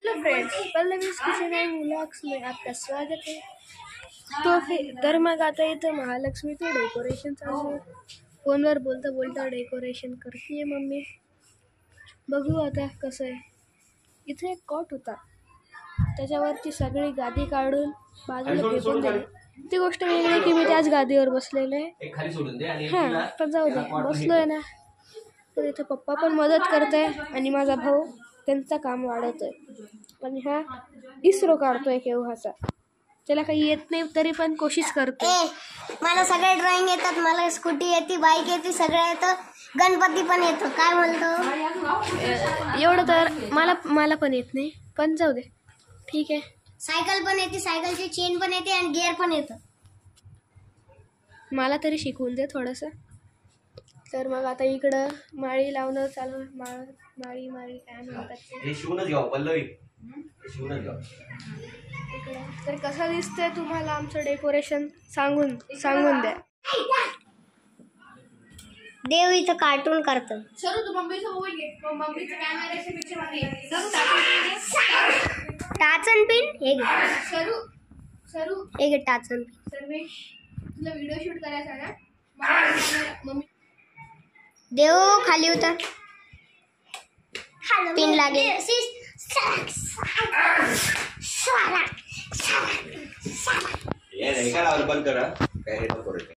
Hello friends, Pallavi's kitchen end vlogs में आपका स्वागत है। तो फिर मग आता इथं महालक्ष्मीचं डेकोरेशन चालू आहे। फोनवर बोलता बोलता डेकोरेशन करते मम्मी। बघू आता कसं आहे। इथे एक कॉट होता, त्याच्यावरची सगळी गादी काढून बाजूला फेकून दिली। ती गोष्ट वेगळी की मी त्याच गादीवर बसलेलो आहे। हां, पण जाऊ दे, बसलोय ना। तर इथे पप्पा पण मदत करतोय आणि माझा भाऊ त्यांचं काम वाढवतोय आणि हा इसरो काढतोय केव्हाचा। त्याला काही येत नाही तरी पण कोशिश करतो। मला सगळे ड्रॉइंग येतात, मला स्कूटी येते, बाईक येते, सगळं येतं, गणपती पण येतो। काय बोलतो? एवढं तर मला पण येत नाही, पण जाऊ दे, ठीक आहे। सायकल पण येते, सायकलची चेन पण येते आणि गिअर पण येतं। मला तरी शिकवून दे थोडंसं। तर मग आता इकडं माळी लावणं चालू। माळी काय म्हणतात ते शिवूनच घ्या पल्लवी, शिवूनच घ्या। तर कसं दिसतंय तुम्हाला आमचं डेकोरेशन सांगून द्या। देव इथं कार्टून करतो। सरू तू मम्मीचा मोबाईल घे, मम्मीचा कॅमेराच्या पिक्चर मध्ये टाचन पिन हे घे। सरू हे घे टाचन पिन। सर्वेश, तुला व्हिडिओ शूट करायचा ना? मम्मी देव खाली उतर, पिन लागेल। हे नाही का बंद करा, काय हे नको करू।